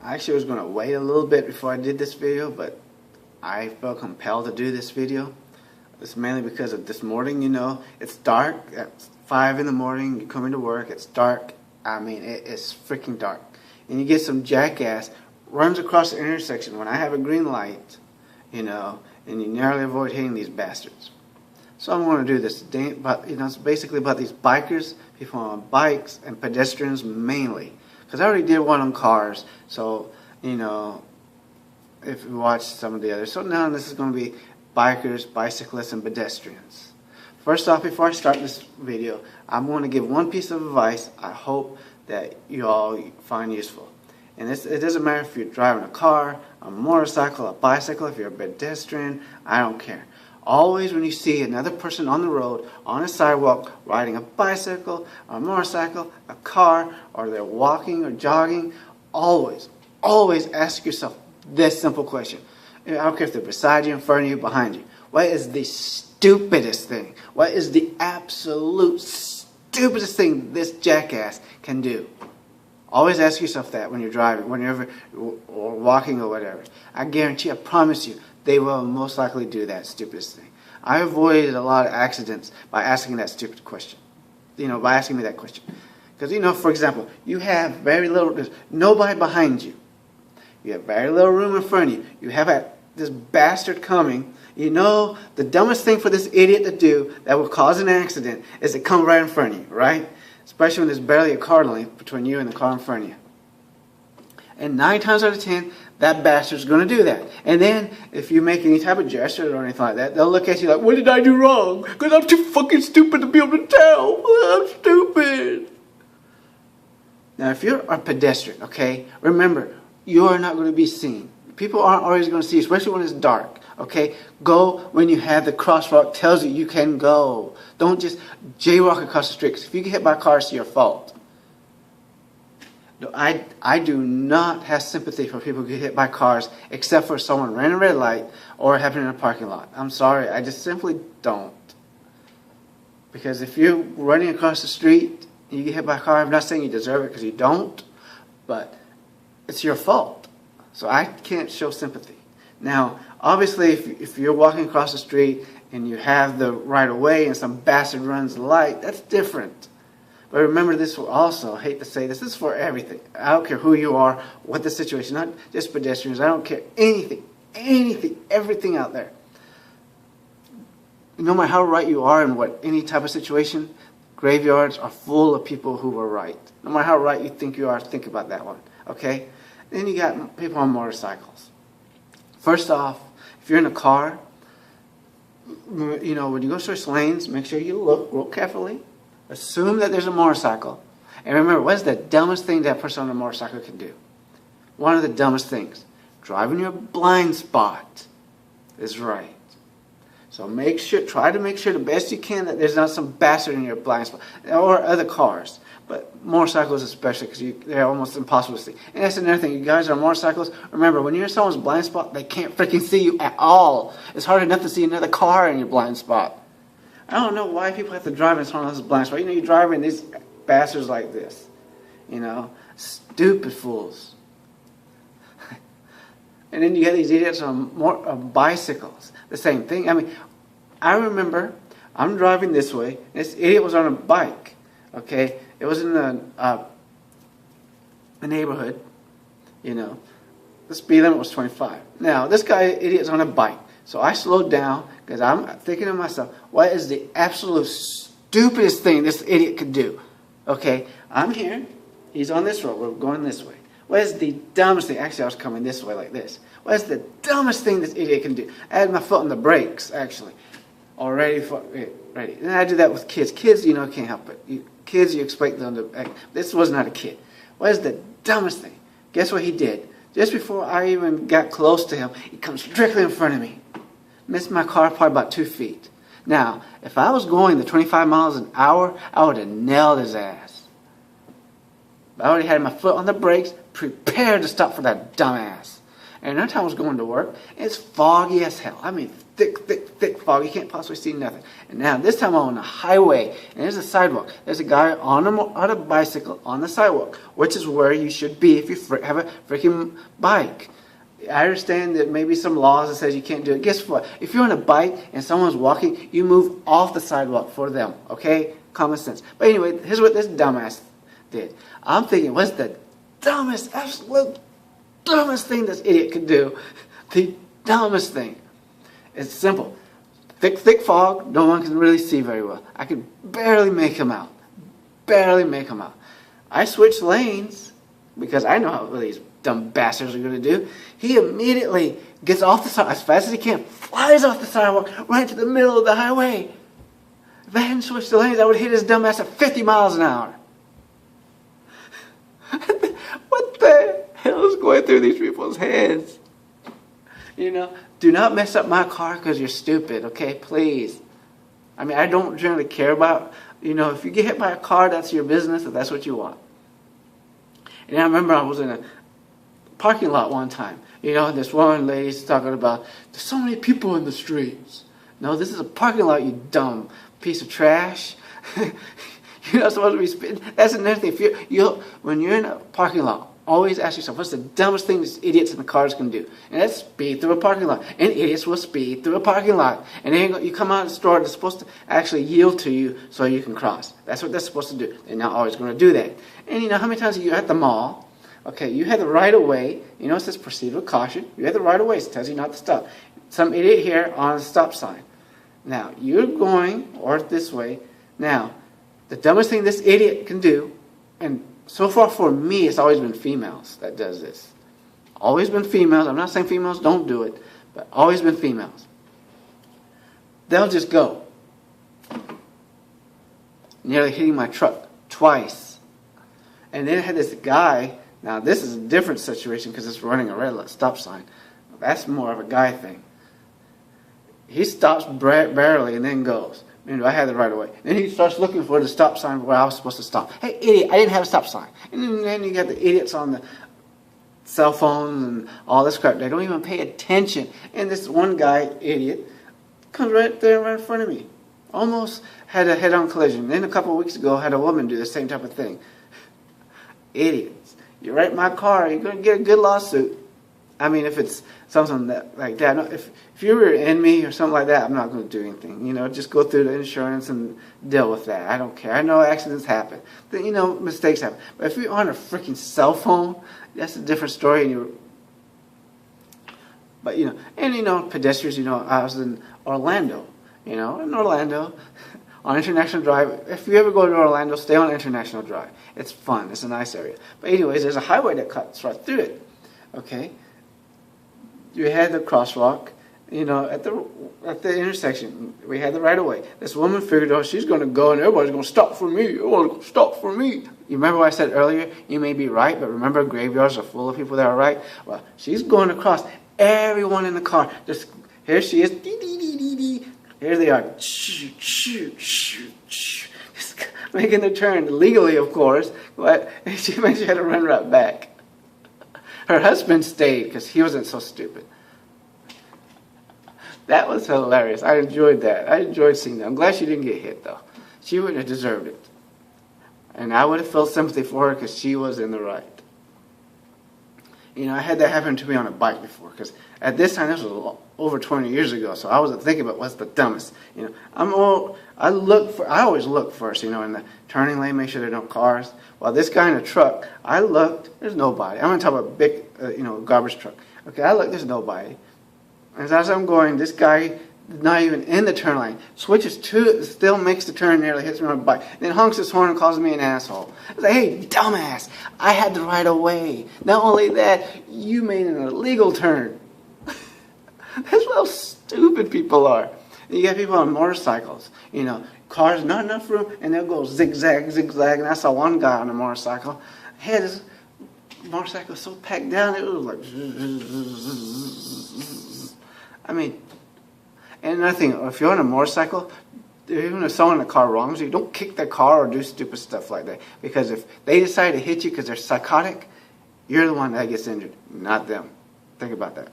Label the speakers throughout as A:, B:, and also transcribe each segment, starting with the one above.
A: I actually was going to wait a little bit before I did this video, but I felt compelled to do this video. It's mainly because of this morning, it's dark at 5 in the morning, you come into work, it's dark, it's freaking dark. And you get some jackass runs across the intersection when I have a green light, and you narrowly avoid hitting these bastards. So I'm going to do this today, but it's basically about these bikers, people on bikes, and pedestrians mainly. Because I already did one on cars, so, if you watch some of the others. So now this is going to be bikers, bicyclists, and pedestrians. First off, before I start this video, I'm going to give one piece of advice I hope that you all find useful. And it doesn't matter if you're driving a car, a motorcycle, a bicycle, if you're a pedestrian, I don't care. Always when you see another person on the road, on a sidewalk, riding a bicycle, a motorcycle, a car, or they're walking or jogging, always ask yourself this simple question. I don't care if they're beside you, in front of you, behind you. What is the stupidest thing? What is the absolute stupidest thing this jackass can do? Always ask yourself that when you're driving, whenever, or walking or whatever. I guarantee, I promise you, they will most likely do that stupidest thing. I avoided a lot of accidents by asking that stupid question. By asking me that question. Because, for example, you have very little, there's nobody behind you. You have very little room in front of you. You have this bastard coming. The dumbest thing for this idiot to do that will cause an accident is to come right in front of you, right? Especially when there's barely a car length between you and the car in front of you. And 9 times out of 10, that bastard's going to do that. And then, if you make any type of gesture or anything like that, they'll look at you like, what did I do wrong? Because I'm too fucking stupid to be able to tell. I'm stupid. Now, if you're a pedestrian, okay, remember, you're not going to be seen. People aren't always going to see you, especially when it's dark. Okay, go when you have the crosswalk tells you can go. Don't just jaywalk across the street. Because if you get hit by a car, it's your fault. No, I do not have sympathy for people who get hit by cars, except for someone ran a red light or happened in a parking lot. I'm sorry, I just simply don't. Because if you're running across the street and you get hit by a car, I'm not saying you deserve it because you don't, but it's your fault. So I can't show sympathy. Now, obviously, if you're walking across the street and you have the right of way and some bastard runs the light, that's different. But remember, this will also, I hate to say this is for everything. I don't care who you are, what the situation, not just pedestrians. I don't care anything, everything out there. No matter how right you are in any type of situation, graveyards are full of people who were right. No matter how right you think you are, think about that one. Okay? Then you got people on motorcycles. First off, if you're in a car, when you go switch lanes, make sure you look real carefully. Assume that there's a motorcycle. And remember, what is the dumbest thing that person on a motorcycle can do? One of the dumbest things. Driving your blind spot is right. So try to make sure the best you can that there's not some bastard in your blind spot. Or other cars. But motorcycles especially, because they're almost impossible to see. And that's another thing. You guys are on motorcycles. Remember, when you're in someone's blind spot, they can't freaking see you at all. It's hard enough to see another car in your blind spot. I don't know why people have to drive in someone else's blind spot. You drive in these bastards like this. Stupid fools. And then you get these idiots on bicycles. The same thing. I remember I'm driving this way. This idiot was on a bike. Okay? It was in a neighborhood. The speed limit was 25. Now, this idiot's on a bike. So I slowed down because I'm thinking to myself, what is the absolute stupidest thing this idiot could do? Okay, I'm here. He's on this road. We're going this way. What is the dumbest thing? Actually, I was coming this way like this. What is the dumbest thing this idiot can do? I had my foot on the brakes, actually. Already ready. And I do that with kids. Kids, can't help it. Kids, you expect them to act. This was not a kid. What is the dumbest thing? Guess what he did? Just before I even got close to him, he comes directly in front of me. Missed my car probably about 2 feet. Now, if I was going the 25 miles an hour, I would have nailed his ass. But I already had my foot on the brakes, prepared to stop for that dumbass. And another time I was going to work, it's foggy as hell. thick fog. You can't possibly see nothing. And now this time I'm on a highway, and there's a sidewalk. There's a guy on a bicycle on the sidewalk, which is where you should be if you have a freaking bike. I understand that maybe some laws that says you can't do it. Guess what? If you're on a bike and someone's walking, you move off the sidewalk for them. Okay? Common sense. But anyway, here's what this dumbass did. I'm thinking, what's the dumbest, absolute dumbest thing this idiot could do? The dumbest thing. It's simple. Thick fog, no one can really see very well. I could barely make him out. Barely make him out. I switched lanes because I know what these dumb bastards are going to do. He immediately gets off the sidewalk as fast as he can, flies off the sidewalk right to the middle of the highway. If I hadn't switched the lanes, I would hit his dumb ass at 50 miles an hour. What the hell is going through these people's heads? You know, do not mess up my car because you're stupid, okay? Please. I mean, I don't generally care about, you know, if you get hit by a car, that's your business, if that's what you want. And I remember I was in a parking lot one time. You know, this one lady's talking about, there's so many people in the streets. No, this is a parking lot, you dumb piece of trash. You're not supposed to be spitting. That's another thing. When you're in a parking lot, always ask yourself, what's the dumbest thing these idiots in the cars can do? And that's speed through a parking lot. And idiots will speed through a parking lot. And then you come out of the store, they're supposed to actually yield to you so you can cross. That's what they're supposed to do. They're not always going to do that. And you know how many times you're at the mall, okay, you had the right of way. You know, it says proceed with caution. You had the right of way. It tells you not to stop. Some idiot here on a stop sign. Now, you're going, or this way. Now, the dumbest thing this idiot can do, and so far for me, it's always been females that does this. Always been females. I'm not saying females don't do it, but always been females. They'll just go. Nearly hitting my truck twice. And then I had this guy. Now, this is a different situation because it's running a red stop sign. That's more of a guy thing. He stops barely and then goes. Man, do I have the right of way? Then he starts looking for the stop sign where I was supposed to stop. Hey, idiot, I didn't have a stop sign. And then you got the idiots on the cell phones and all this crap. They don't even pay attention. And this one guy, idiot, comes right there right in front of me. Almost had a head-on collision. Then a couple of weeks ago, had a woman do the same type of thing. Idiots. You wreck my car, you're going to get a good lawsuit. I mean, if it's something like that. No, if you were in me or something like that, I'm not going to do anything. You know, just go through the insurance and deal with that. I don't care. I know accidents happen. You know, mistakes happen. But if you're on a freaking cell phone, that's a different story. But, you know, and, you know, pedestrians, you know, I was in Orlando. You know, in Orlando, on International Drive. If you ever go to Orlando, stay on International Drive. It's fun. It's a nice area. But anyways, there's a highway that cuts right through it. Okay? You had the crosswalk, you know, at the intersection. We had the right of way. This woman figured, oh, she's going to go and everybody's going to stop for me. Oh, stop for me. You remember what I said earlier? You may be right, but remember graveyards are full of people that are right? Well, she's going across. Everyone in the car. Just, here she is. Dee, dee, dee, dee, dee. Here they are. Making the turn, legally, of course. But she had to run right back. Her husband stayed because he wasn't so stupid. That was hilarious. I enjoyed that. I enjoyed seeing that. I'm glad she didn't get hit, though. She wouldn't have deserved it. And I would have felt sympathy for her because she was in the right. You know, I had that happen to me on a bike before because at this time, this was over 20 years ago, so I wasn't thinking about what's the dumbest. You know, I always look first, you know, in the turning lane, make sure there are no cars. While this guy in a truck, I looked, there's nobody. I'm going to talk about a big, you know, garbage truck. Okay, I looked, there's nobody. And as I'm going, this guy, not even in the turn lane, switches to, still makes the turn, nearly hits me on a bike. Then honks his horn and calls me an asshole. I was like, hey, dumbass, I had the right of way. Not only that, you made an illegal turn. That's how stupid people are. You get people on motorcycles, you know, cars, not enough room, and they'll go zigzag, zigzag. And I saw one guy on a motorcycle. He had his motorcycle so packed down, it was like, I mean, and another thing, if you're on a motorcycle, even if someone in the car wrongs you, don't kick their car or do stupid stuff like that. Because if they decide to hit you because they're psychotic, you're the one that gets injured, not them. Think about that.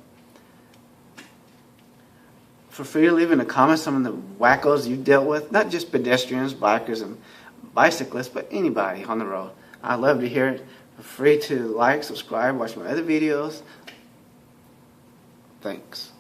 A: feel free to leave in the comments some of the wackos you dealt with, not just pedestrians, bikers, and bicyclists, but anybody on the road. I'd love to hear it. Feel free to like, subscribe, watch my other videos. Thanks.